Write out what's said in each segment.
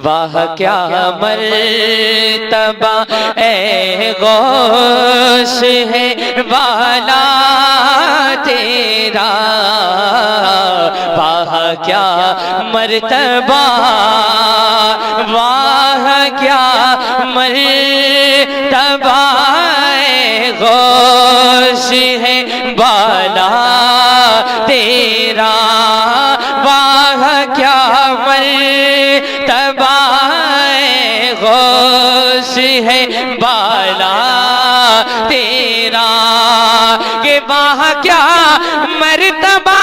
واہ کیا مرتبہ اے غوث ہے والا تیرا، واہ کیا مرتبہ، واہ کیا مرتبہ اے غوث ہے والا تیرا، واہ کیا مرتبہ اے غوث ہے والا تیرا، کہ واہ کیا مرتبہ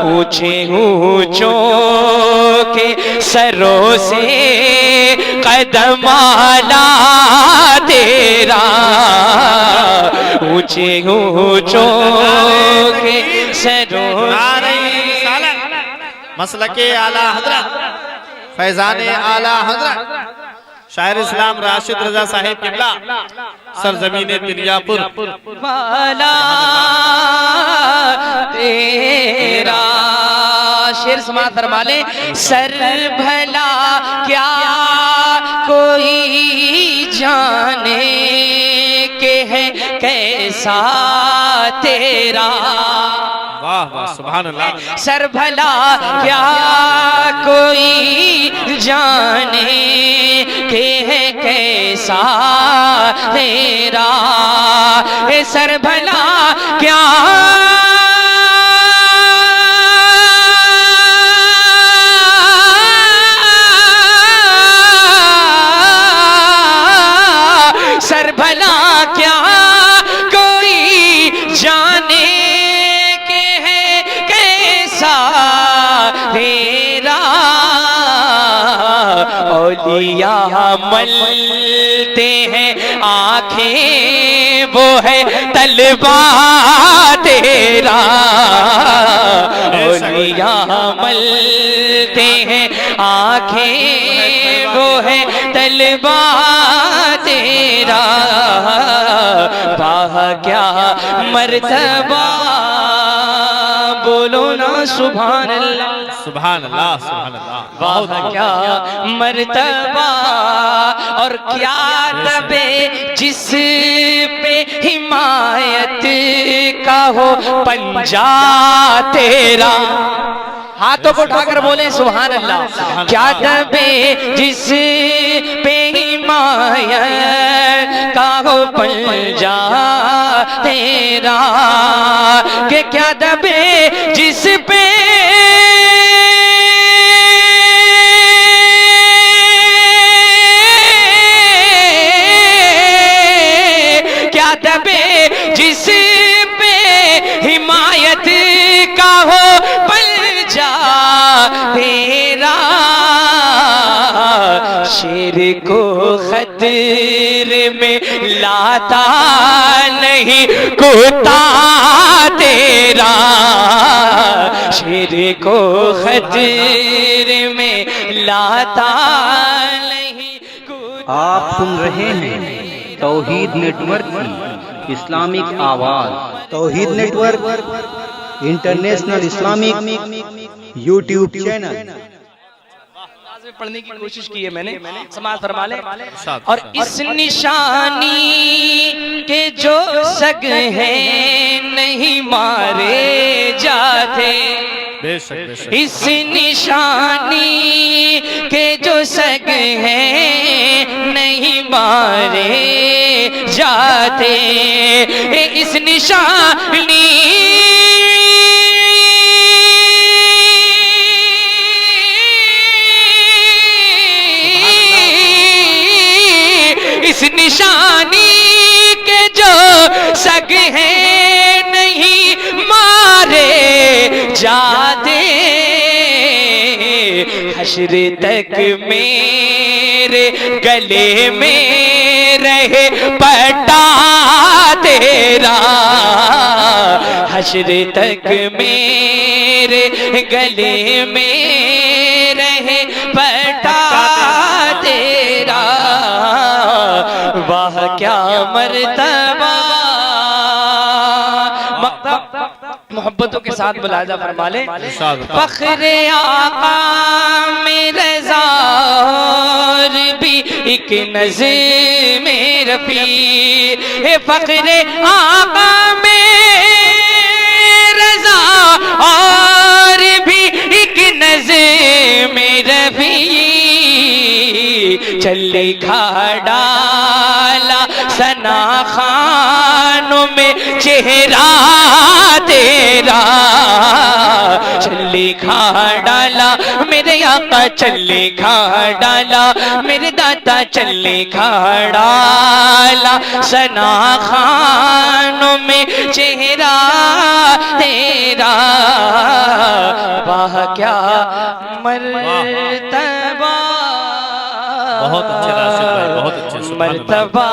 اونچے اونچوں کے سروں سے قدم آلا تیرا، اونچے اونچوں کے سروں سے مسلک اعلیٰ حضرت فیضان اعلیٰ حضرت شاعر اسلام راشد رضا صاحب قبلہ سرزمین تلیاپور والا تیرا، شیر سماعت فرما لیں۔ سر بھلا کیا کوئی جانے کہ ہے کیسا تیرا، واہ واہ سبحان اللہ، سر بھلا کیا کوئی جانے کہ ہے کیسا تیرا، اے سر بھلا کیا سر بھلا کیا کوئی جانے کہ ہے کیسا تیرا، اولیاء ملتے ہیں آنکھیں وہ ہے طلبہ تیرا، اولیاء ملتے ہیں آنکھیں وہ ہے طلبہ تیرا، واہ کیا مرتبہ، بولو نا سبحان اللہ سبحان اللہ سبحان اللہ، واہ کیا مرتبہ، اور کیا تبے جس پہ حمایت کا ہو پنجا تیرا، ہاتھوں کو اٹھا کر بولیں سبحان اللہ، کیا تبے جس پہ حمایت کا ہو پنجا تیرا، کہ کیا دبے جس پہ جس پہ حمایت کا ہو پنجا تیرا، شیر کو خطر میں لاتا نہیں کتا تیرا، شیر کو خطر میں لاتا نہیں کتا۔ آپ سن رہے ہیں توحید نیٹ ورک کی اسلامک آواز، Tawheed network international Islamic YouTube channel. پڑھنے کی کوشش کی ہے میں نے، سماعت فرما لیں۔ اور اس نشانی کے جو سگ ہیں نہیں مارے جاتے، اس نشانی کے جو سگ ہیں نہیں مارے جاتے، اس نشانی اس نشانی کے جو سگ ہیں نہیں مارے جاتے، حشر تک میرے گلے میں رہے پٹا تیرا، حشر تک میرے گلے میں رہے پٹا تیرا، واہ کیا مرتبہ۔ محبتوں کے ساتھ ملاحظہ فرما لیں۔ فخر آقا میں رضا اور بھی ایک نظم رفیع، فخر آقا میں رضا اور بھی ایک نظم رفیع، چلے کھا ڈالا ثنا خانوں میں چہرہ تیرا، چلے کھا ڈالا میرے آقا، چلے کھا ڈالا میرے داتا، چلے کھا ڈالا ثنا خانوں میں چہرہ تیرا، واہ کیا مرتبہ، بہت اچھے راشد بھائی، بہت اچھے، سبحان اللہ۔ مرتبہ